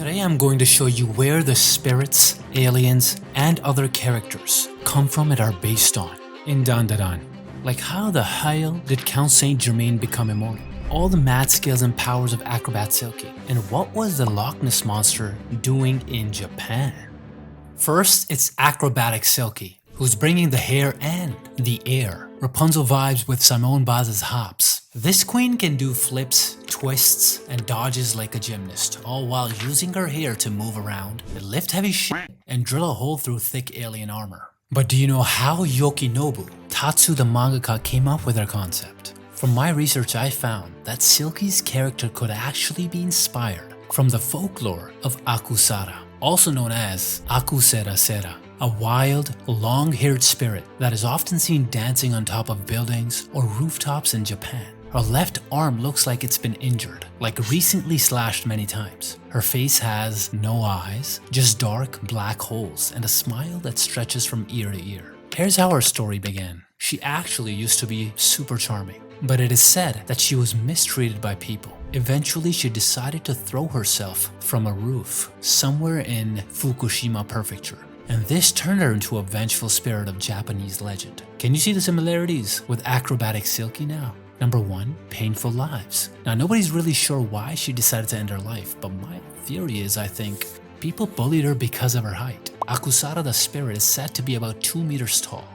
Today I'm going to show you where the spirits, aliens, and other characters come from and are based on in Dandadan. Like how the hell did Count Saint Germain become immortal? All the mad skills and powers of acrobat Silky, and what was the Loch Ness monster doing in Japan? First, it's acrobatic Silky, who's bringing the hair and the air. Rapunzel vibes with Simone Baz's hops. This queen can do flips, twists, and dodges like a gymnast, all while using her hair to move around, lift heavy shit, and drill a hole through thick alien armor. But do you know how Yokinobu, Tatsu the mangaka, came up with her concept? From my research, I found that Silky's character could actually be inspired from the folklore of Akusara, also known as Akusera-sera, a wild, long-haired spirit that is often seen dancing on top of buildings or rooftops in Japan. Her left arm looks like it's been injured, like recently slashed many times. Her face has no eyes, just dark black holes and a smile that stretches from ear to ear. Here's how her story began. She actually used to be super charming, but it is said that she was mistreated by people. Eventually, she decided to throw herself from a roof somewhere in Fukushima Prefecture. And this turned her into a vengeful spirit of Japanese legend. Can you see the similarities with acrobatic Silky now? Number 1, painful lives. Now nobody's really sure why she decided to end her life, but my theory is I think people bullied her because of her height. Akusara the spirit is said to be about 2 meters tall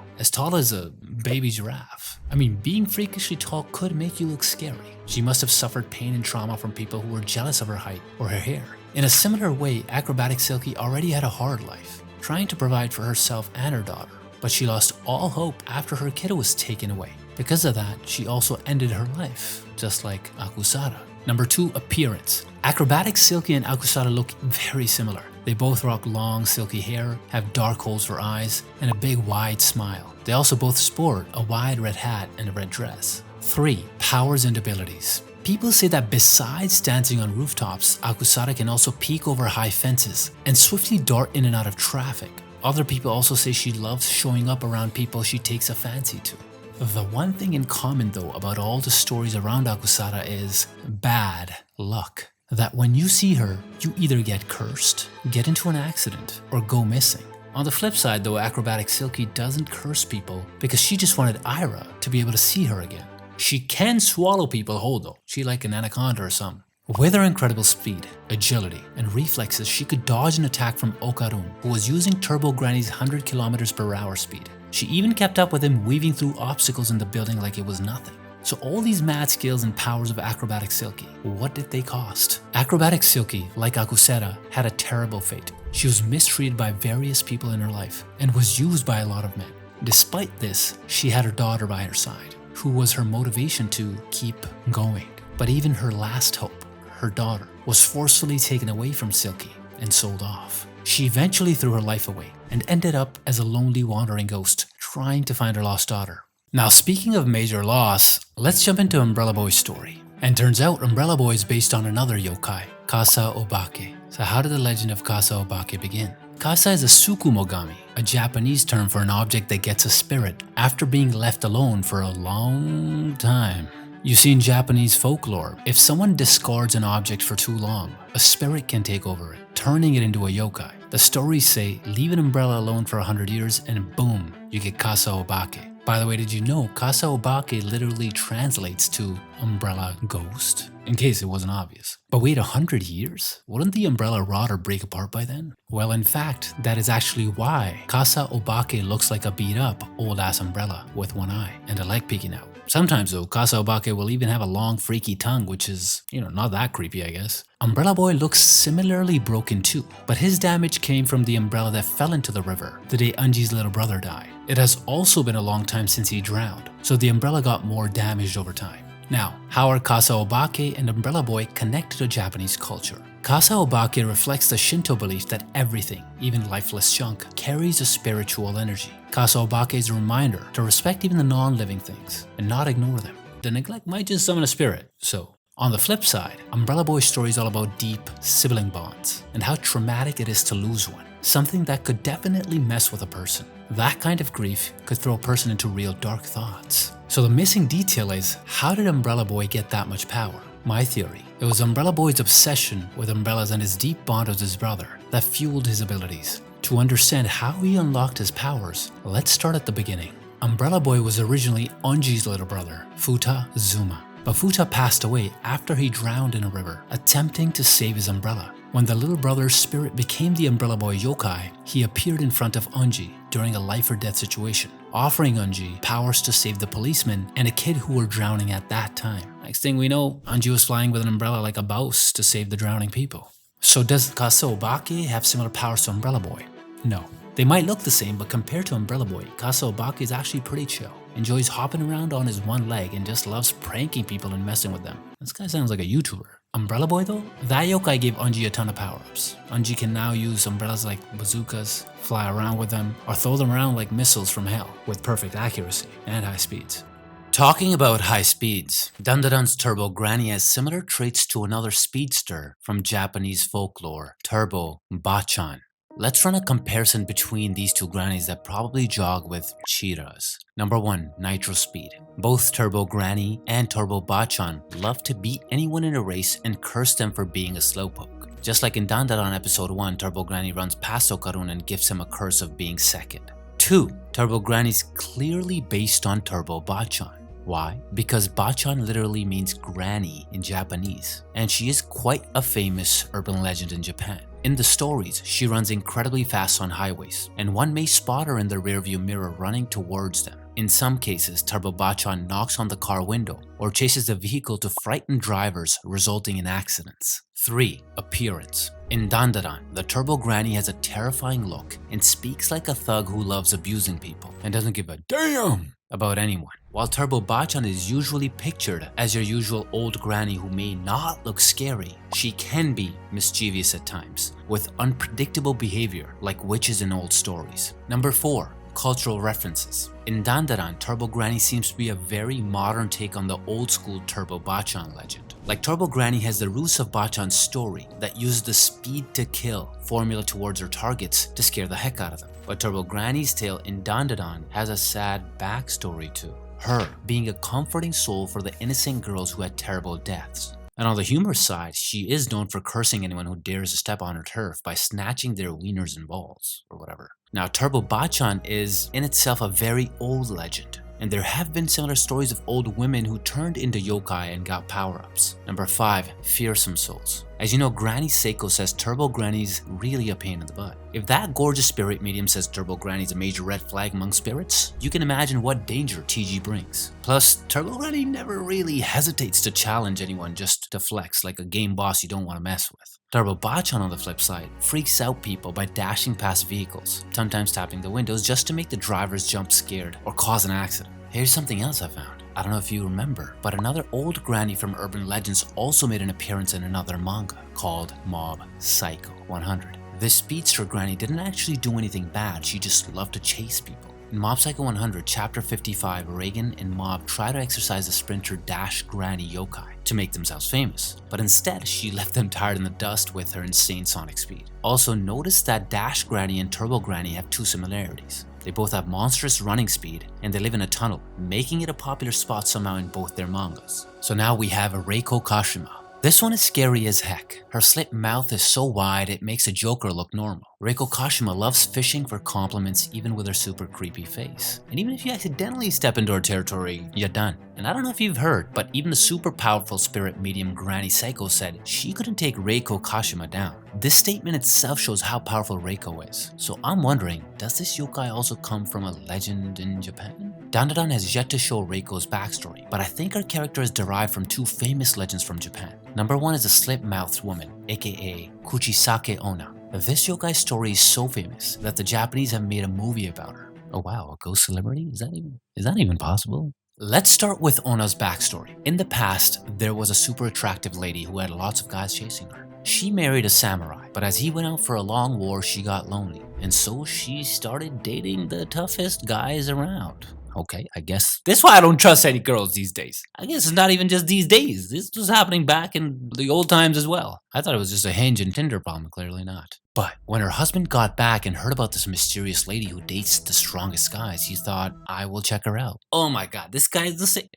as a baby giraffe. I mean, being freakishly tall could make you look scary. She must have suffered pain and trauma from people who were jealous of her height or her hair. In a similar way, acrobatic Silky already had a hard life, trying to provide for herself and her daughter, but she lost all hope after her kiddo was taken away. Because of that, she also ended her life, just like Akusara. Number 2, appearance. Acrobatic Silky and Akusara look very similar. They both rock long silky hair, have dark holes for eyes, and a big wide smile. They also both sport a wide red hat and a red dress. 3, powers and abilities. People say that besides dancing on rooftops, Akusara can also peek over high fences and swiftly dart in and out of traffic. Other people also say she loves showing up around people she takes a fancy to. The one thing in common though about all the stories around Akusara is bad luck. That when you see her, you either get cursed, get into an accident, or go missing. On the flip side though, acrobatic Silky doesn't curse people because she just wanted Ira to be able to see her again. She can swallow people whole though, she like an anaconda or something. With her incredible speed, agility, and reflexes, she could dodge an attack from Okarun, who was using Turbo Granny's 100 km/h speed. She even kept up with him, weaving through obstacles in the building like it was nothing. So all these mad skills and powers of acrobatic Silky, what did they cost? Acrobatic Silky, like Akusera, had a terrible fate. She was mistreated by various people in her life and was used by a lot of men. Despite this, she had her daughter by her side, who was her motivation to keep going. But even her last hope, her daughter, was forcefully taken away from Silky and sold off. She eventually threw her life away and ended up as a lonely wandering ghost trying to find her lost daughter. Now speaking of major loss, let's jump into Umbrella Boy's story. And turns out Umbrella Boy is based on another yokai, Kasa obake. So how did the legend of Kasa obake begin? Kasa is a sukumogami, a Japanese term for an object that gets a spirit after being left alone for a long time. You see, in Japanese folklore, if someone discards an object for too long, a spirit can take over it, turning it into a yokai. The stories say, leave an umbrella alone for 100 years and boom, you get Kasa obake. By the way, did you know Kasa obake literally translates to umbrella ghost? In case it wasn't obvious. But wait, 100 years? Wouldn't the umbrella rot or break apart by then? Well, in fact, that is actually why Kasa obake looks like a beat up old ass umbrella with one eye and a leg peeking out. Sometimes though, Kasa obake will even have a long freaky tongue, which is, not that creepy I guess. Umbrella Boy looks similarly broken too, but his damage came from the umbrella that fell into the river the day Unji's little brother died. It has also been a long time since he drowned, so the umbrella got more damaged over time. Now, how are Kasa obake and Umbrella Boy connected to Japanese culture? Kasa obake reflects the Shinto belief that everything, even lifeless junk, carries a spiritual energy. Kasa obake is a reminder to respect even the non-living things and not ignore them. The neglect might just summon a spirit, so. On the flip side, Umbrella Boy's story is all about deep sibling bonds and how traumatic it is to lose one, something that could definitely mess with a person. That kind of grief could throw a person into real dark thoughts. So the missing detail is, how did Umbrella Boy get that much power? My theory, it was Umbrella Boy's obsession with umbrellas and his deep bond with his brother that fueled his abilities. To understand how he unlocked his powers, let's start at the beginning. Umbrella Boy was originally Onji's little brother, Futa Zuma. But Futa passed away after he drowned in a river, attempting to save his umbrella. When the little brother's spirit became the Umbrella Boy yokai, he appeared in front of Onji during a life or death situation, offering Onji powers to save the policeman and a kid who were drowning at that time. Next thing we know, Onji was flying with an umbrella like a bouse to save the drowning people. So does Kasa Obake have similar powers to Umbrella Boy? No. They might look the same, but compared to Umbrella Boy, Kasa Obake is actually pretty chill. Enjoys hopping around on his one leg and just loves pranking people and messing with them. This guy sounds like a YouTuber. Umbrella Boy though? That yokai gave Onji a ton of power-ups. Onji can now use umbrellas like bazookas, fly around with them, or throw them around like missiles from hell with perfect accuracy and high speeds. Talking about high speeds, Dandadan's Turbo Granny has similar traits to another speedster from Japanese folklore, Turbo Bachan. Let's run a comparison between these two grannies that probably jog with cheetahs. Number 1, Nitro Speed. Both Turbo Granny and Turbo Bachan love to beat anyone in a race and curse them for being a slowpoke. Just like in Dandadan episode 1, Turbo Granny runs past Okarun and gives him a curse of being second. 2, Turbo Granny's clearly based on Turbo Bachan. Why? Because Bachan literally means granny in Japanese, and she is quite a famous urban legend in Japan. In the stories, she runs incredibly fast on highways, and one may spot her in the rearview mirror running towards them. In some cases, Turbo Bachan knocks on the car window or chases the vehicle to frighten drivers, resulting in accidents. 3. Appearance. In Dandadan, the Turbo Granny has a terrifying look and speaks like a thug who loves abusing people and doesn't give a damn about anyone. While Turbo Bachan is usually pictured as your usual old granny who may not look scary, she can be mischievous at times, with unpredictable behavior like witches in old stories. Number 4. Cultural references. In Dandadan, Turbo Granny seems to be a very modern take on the old school Turbo Bachan legend. Like Turbo Granny has the roots of Bachan's story that uses the speed to kill formula towards her targets to scare the heck out of them. But Turbo Granny's tale in Dandadan has a sad backstory too. Her being a comforting soul for the innocent girls who had terrible deaths. And on the humor side, she is known for cursing anyone who dares to step on her turf by snatching their wieners and balls, or whatever. Now, Turbo Bachan is in itself a very old legend, and there have been similar stories of old women who turned into yokai and got power-ups. Number 5. Fearsome souls. As you know, Granny Seiko says Turbo Granny's really a pain in the butt. If that gorgeous spirit medium says Turbo Granny's a major red flag among spirits, you can imagine what danger TG brings. Plus, Turbo Granny never really hesitates to challenge anyone just to flex like a game boss you don't want to mess with. Turbo Bachan, on the flip side, freaks out people by dashing past vehicles, sometimes tapping the windows just to make the drivers jump scared or cause an accident. Here's something else I found. I don't know if you remember, but another old granny from urban legends also made an appearance in another manga called Mob Psycho 100. This speedster granny didn't actually do anything bad, she just loved to chase people. In Mob Psycho 100, chapter 55, Reagan and Mob try to exercise the sprinter Dash Granny yokai to make themselves famous, but instead she left them tired in the dust with her insane sonic speed. Also, notice that Dash Granny and Turbo Granny have two similarities. They both have monstrous running speed, and they live in a tunnel, making it a popular spot somehow in both their mangas. So now we have a Reiko Kashima. This one is scary as heck. Her slit mouth is so wide it makes a Joker look normal. Reiko Kashima loves fishing for compliments even with her super creepy face. And even if you accidentally step into her territory, you're done. And I don't know if you've heard, but even the super powerful spirit medium Granny Seiko said she couldn't take Reiko Kashima down. This statement itself shows how powerful Reiko is. So I'm wondering, does this yokai also come from a legend in Japan? Dandadan has yet to show Reiko's backstory, but I think her character is derived from two famous legends from Japan. Number 1 is a slit-mouthed woman, aka Kuchisake Onna. This yokai story is so famous that the Japanese have made a movie about her. Oh wow, a ghost celebrity? Is that even possible? Let's start with Onna's backstory. In the past, there was a super attractive lady who had lots of guys chasing her. She married a samurai, but as he went out for a long war, she got lonely. And so she started dating the toughest guys around. Okay, I guess. That's why I don't trust any girls these days. I guess it's not even just these days. This was happening back in the old times as well. I thought it was just a Hinge and Tinder problem, clearly not. But when her husband got back and heard about this mysterious lady who dates the strongest guys, he thought, I will check her out. Oh my god, this guy is the same.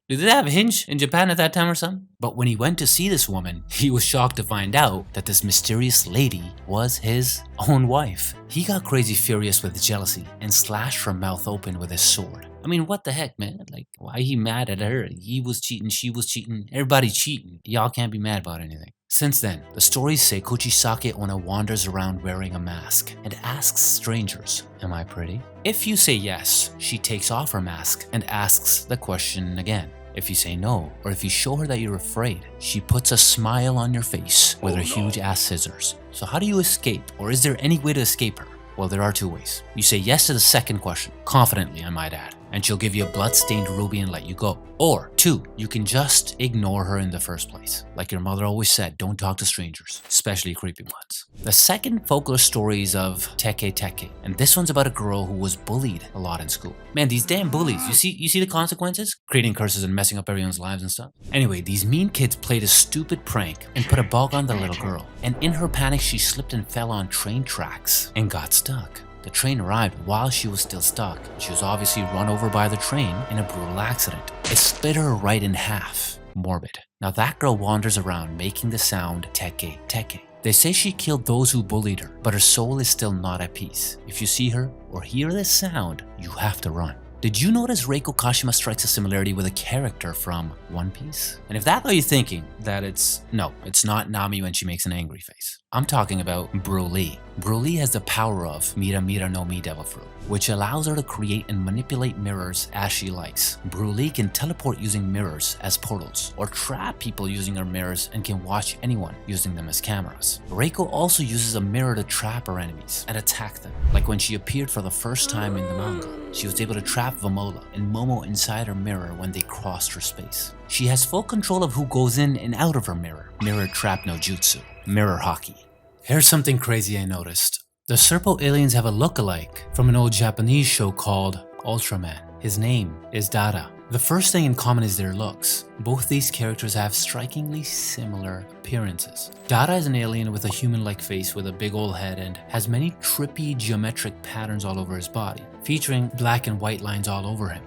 Do they have Hinge in Japan at that time or something? But when he went to see this woman, he was shocked to find out that this mysterious lady was his own wife. He got crazy furious with jealousy and slashed her mouth open with his sword. I mean, what the heck, man? Like, why he mad at her? He was cheating, she was cheating, everybody cheating. Y'all can't be mad about anything. Since then, the stories say Kuchisake Onna wanders around wearing a mask and asks strangers, am I pretty? If you say yes, she takes off her mask and asks the question again. If you say no, or if you show her that you're afraid, she puts a smile on your face with her huge ass scissors. So how do you escape, or is there any way to escape her? Well, there are two ways. You say yes to the second question, confidently I might add, and she'll give you a blood-stained ruby and let you go. Or two, you can just ignore her in the first place. Like your mother always said, don't talk to strangers, especially creepy ones. The second folklore story is of Teke Teke, and this one's about a girl who was bullied a lot in school. Man, these damn bullies, you see the consequences? Creating curses and messing up everyone's lives and stuff. Anyway, these mean kids played a stupid prank and put a bug on the little girl, and in her panic she slipped and fell on train tracks and got stuck. The train arrived while she was still stuck. She was obviously run over by the train in a brutal accident. It split her right in half. Morbid. Now that girl wanders around making the sound Teke Teke. They say she killed those who bullied her, but her soul is still not at peace. If you see her or hear this sound, you have to run. Did you notice Reiko Kashima strikes a similarity with a character from One Piece? And if that got you thinking that it's not Nami when she makes an angry face. I'm talking about Broly. Broly has the power of Mira Mira no Mi Devil Fruit, which allows her to create and manipulate mirrors as she likes. Broly can teleport using mirrors as portals, or trap people using her mirrors and can watch anyone using them as cameras. Reiko also uses a mirror to trap her enemies and attack them. Like when she appeared for the first time in the manga, she was able to trap Vamola and Momo inside her mirror when they crossed her space. She has full control of who goes in and out of her mirror. Mirror trap no jutsu. Mirror hockey. Here's something crazy I noticed. The Serpo aliens have a look-alike from an old Japanese show called Ultraman. His name is Dada. The first thing in common is their looks. Both these characters have strikingly similar appearances. Dada is an alien with a human-like face with a big old head and has many trippy geometric patterns all over his body, featuring black and white lines all over him.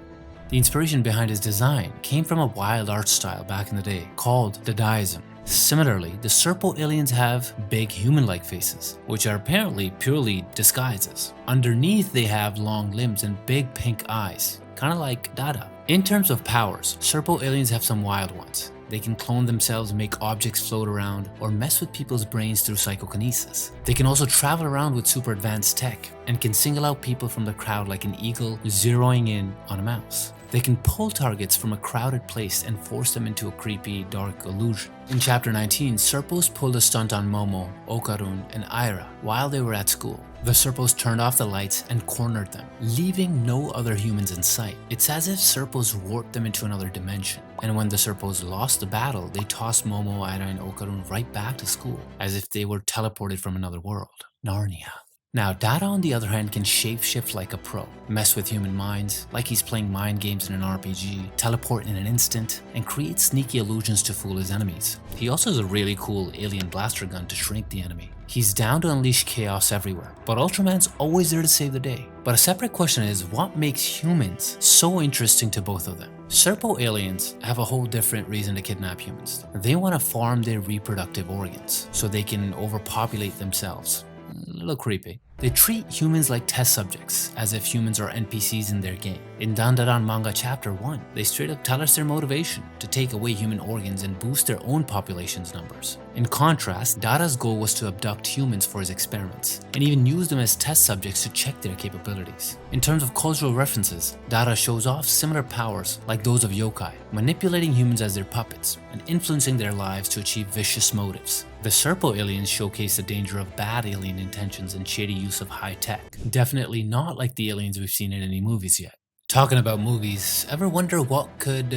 The inspiration behind his design came from a wild art style back in the day called Dadaism. Similarly, the Serpo aliens have big human-like faces, which are apparently purely disguises. Underneath they have long limbs and big pink eyes, kind of like Dada. In terms of powers, Serpo aliens have some wild ones. They can clone themselves, make objects float around, or mess with people's brains through psychokinesis. They can also travel around with super advanced tech, and can single out people from the crowd like an eagle zeroing in on a mouse. They can pull targets from a crowded place and force them into a creepy, dark illusion. In Chapter 19, Serpos pulled a stunt on Momo, Okarun, and Aira while they were at school. The Serpos turned off the lights and cornered them, leaving no other humans in sight. It's as if Serpos warped them into another dimension. And when the Serpos lost the battle, they tossed Momo, Aira, and Okarun right back to school, as if they were teleported from another world. Narnia. Now, Dada on the other hand can shapeshift like a pro, mess with human minds, like he's playing mind games in an RPG, teleport in an instant, and create sneaky illusions to fool his enemies. He also has a really cool alien blaster gun to shrink the enemy. He's down to unleash chaos everywhere, but Ultraman's always there to save the day. But a separate question is, what makes humans so interesting to both of them? Serpo aliens have a whole different reason to kidnap humans. They want to farm their reproductive organs, so they can overpopulate themselves. A little creepy. They treat humans like test subjects, as if humans are NPCs in their game. In Dandadan manga chapter 1, they straight up tell us their motivation to take away human organs and boost their own population's numbers. In contrast, Dada's goal was to abduct humans for his experiments, and even use them as test subjects to check their capabilities. In terms of cultural references, Dada shows off similar powers like those of yokai, manipulating humans as their puppets, and influencing their lives to achieve vicious motives. The Serpo aliens showcase the danger of bad alien intentions and shady use of high tech. Definitely not like the aliens we've seen in any movies yet. Talking about movies, ever wonder what could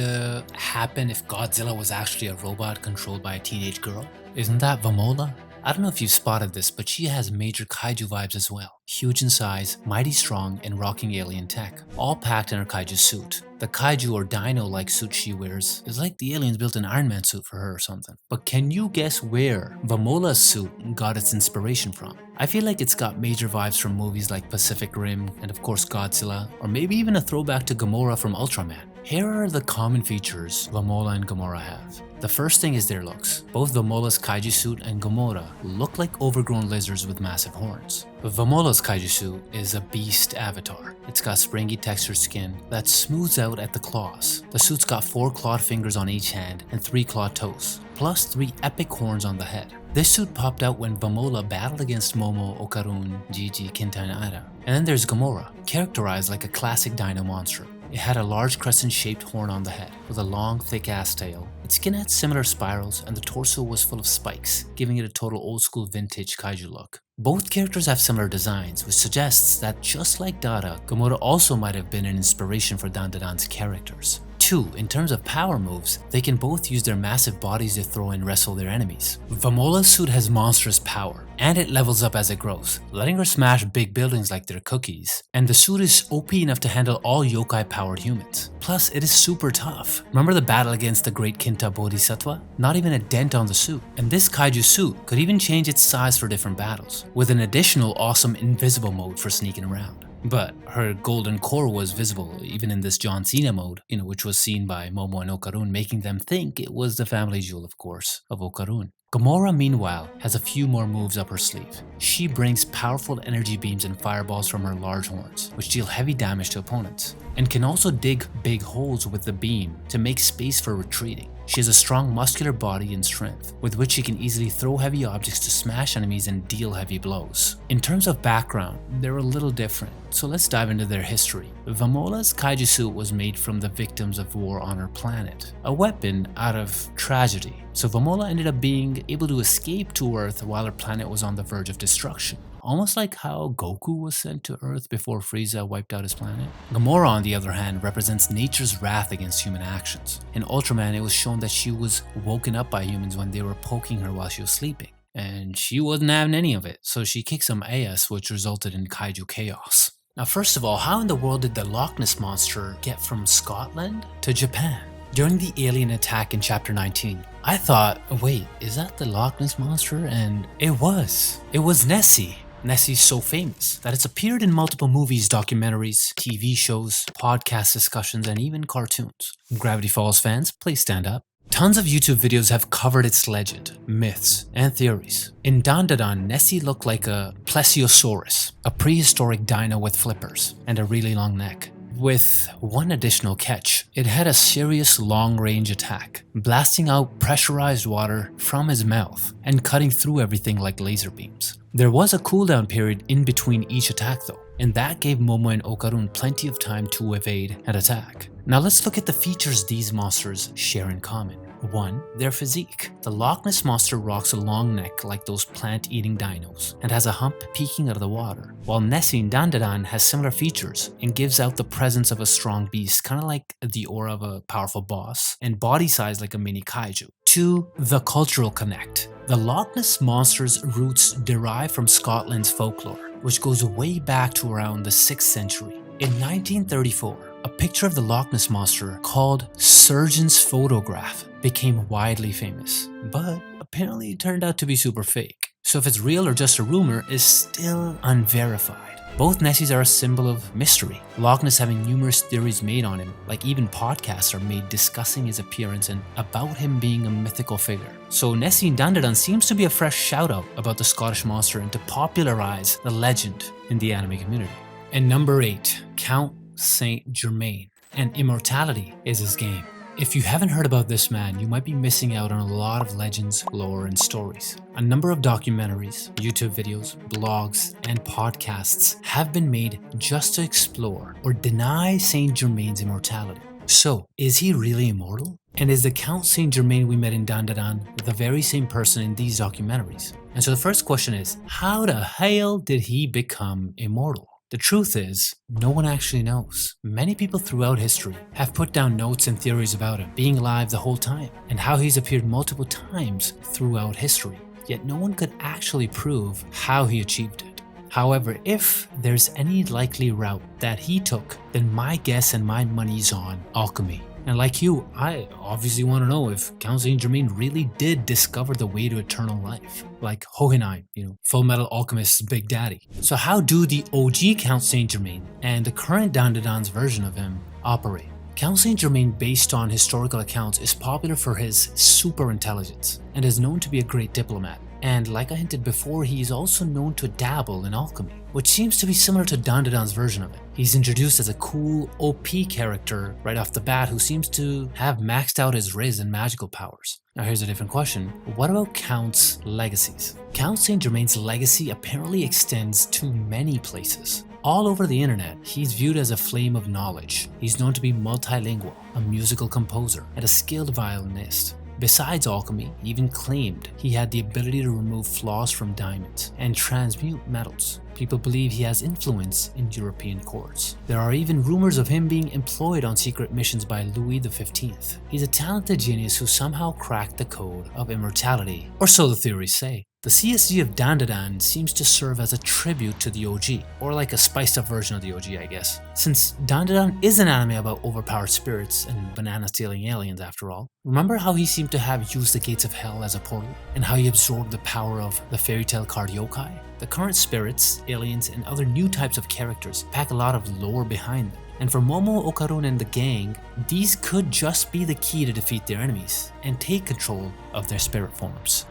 happen if Godzilla was actually a robot controlled by a teenage girl? Isn't that Vamola? I don't know if you've spotted this, but she has major kaiju vibes as well. Huge in size, mighty strong, and rocking alien tech, all packed in her kaiju suit. The kaiju or dino-like suit she wears is like the aliens built an Iron Man suit for her or something. But can you guess where Vamola's suit got its inspiration from? I feel like it's got major vibes from movies like Pacific Rim and of course Godzilla, or maybe even a throwback to Gamora from Ultraman. Here are the common features Vamola and Gamora have. The first thing is their looks. Both Vamola's kaiju suit and Gamora look like overgrown lizards with massive horns. But Vamola's kaiju suit is a beast avatar. It's got springy textured skin that smooths out at the claws. The suit's got 4 clawed fingers on each hand and 3 clawed toes, plus 3 epic horns on the head. This suit popped out when Vamola battled against Momo, Okarun, Jiji, Kinta, and Ada. And then there's Gamora, characterized like a classic dino monster. It had a large crescent-shaped horn on the head, with a long, thick-ass tail. Its skin had similar spirals, and the torso was full of spikes, giving it a total old-school vintage kaiju look. Both characters have similar designs, which suggests that just like Dada, Gamora also might have been an inspiration for Dandadan's characters. 2. In terms of power moves, they can both use their massive bodies to throw and wrestle their enemies. Vamola's suit has monstrous power, and it levels up as it grows, letting her smash big buildings like they're cookies. And the suit is OP enough to handle all yokai-powered humans. Plus, it is super tough. Remember the battle against the great Kinta Bodhisattva? Not even a dent on the suit. And this kaiju suit could even change its size for different battles, with an additional awesome invisible mode for sneaking around. But her golden core was visible even in this John Cena mode, which was seen by Momo and Okarun, making them think it was the family jewel, of course, of Okarun. Gamora, meanwhile, has a few more moves up her sleeve. She brings powerful energy beams and fireballs from her large horns, which deal heavy damage to opponents, and can also dig big holes with the beam to make space for retreating. She has a strong muscular body and strength, with which she can easily throw heavy objects to smash enemies and deal heavy blows. In terms of background, they're a little different, so let's dive into their history. Vamola's kaiju suit was made from the victims of war on her planet, a weapon out of tragedy. So Vamola ended up being able to escape to Earth while her planet was on the verge of destruction. Almost like how Goku was sent to Earth before Frieza wiped out his planet. Gamora, on the other hand, represents nature's wrath against human actions. In Ultraman, it was shown that she was woken up by humans when they were poking her while she was sleeping. And she wasn't having any of it, so she kicked some ass, which resulted in kaiju chaos. Now, first of all, how in the world did the Loch Ness Monster get from Scotland to Japan? During the alien attack in chapter 19, I thought, wait, is that the Loch Ness Monster? And it was. It was Nessie. Nessie's so famous that it's appeared in multiple movies, documentaries, TV shows, podcast discussions, and even cartoons. Gravity Falls fans, please stand up. Tons of YouTube videos have covered its legend, myths, and theories. In Dandadan, Nessie looked like a plesiosaurus, a prehistoric dino with flippers and a really long neck. With one additional catch, it had a serious long-range attack, blasting out pressurized water from his mouth and cutting through everything like laser beams. There was a cooldown period in between each attack though, and that gave Momo and Okarun plenty of time to evade and attack. Now let's look at the features these monsters share in common. 1. Their physique. The Loch Ness Monster rocks a long neck like those plant-eating dinos and has a hump peeking out of the water, while Nessie in Dandadan has similar features and gives out the presence of a strong beast, kind of like the aura of a powerful boss, and body size like a mini kaiju. 2. The cultural connect. The Loch Ness Monster's roots derive from Scotland's folklore, which goes way back to around the 6th century. In 1934, a picture of the Loch Ness Monster called Surgeon's Photograph became widely famous, but apparently it turned out to be super fake. So if it's real or just a rumor is still unverified. Both Nessies are a symbol of mystery, Loch Ness having numerous theories made on him, like even podcasts are made discussing his appearance and about him being a mythical figure. So Nessie in Dandadan seems to be a fresh shout out about the Scottish monster and to popularize the legend in the anime community. And number 8, Count Saint Germain, and immortality is his game. If you haven't heard about this man, you might be missing out on a lot of legends, lore, and stories. A number of documentaries, YouTube videos, blogs, and podcasts have been made just to explore or deny Saint Germain's immortality. So, is he really immortal? And is the Count Saint Germain we met in Dandadan the very same person in these documentaries? And so the first question is, how the hell did he become immortal? The truth is, no one actually knows. Many people throughout history have put down notes and theories about him being alive the whole time, and how he's appeared multiple times throughout history. yet no one could actually prove how he achieved it. However, if there's any likely route that he took, then my guess and my money's on alchemy. And like you, I obviously want to know if Count Saint Germain really did discover the way to eternal life, like Hohenheim, Full Metal Alchemist's big daddy. So how do the OG Count Saint Germain and the current Dandadan's version of him operate? Count Saint Germain, based on historical accounts, is popular for his super intelligence and is known to be a great diplomat. And like I hinted before, he is also known to dabble in alchemy, which seems to be similar to Dandadan's version of it. He's introduced as a cool OP character right off the bat who seems to have maxed out his Riz and magical powers. Now here's a different question. What about Count's legacies? Count Saint Germain's legacy apparently extends to many places. All over the internet, he's viewed as a flame of knowledge. He's known to be multilingual, a musical composer, and a skilled violinist. Besides alchemy, he even claimed he had the ability to remove flaws from diamonds and transmute metals. People believe he has influence in European courts. There are even rumors of him being employed on secret missions by Louis XV. He's a talented genius who somehow cracked the code of immortality, or so the theories say. The CSG of Dandadan seems to serve as a tribute to the OG, or like a spiced up version of the OG, I guess. Since Dandadan is an anime about overpowered spirits and banana-stealing aliens after all, remember how he seemed to have used the gates of hell as a portal, and how he absorbed the power of the fairy tale card yokai? The current spirits, aliens, and other new types of characters pack a lot of lore behind them. And for Momo, Okarun, and the gang, these could just be the key to defeat their enemies and take control of their spirit forms.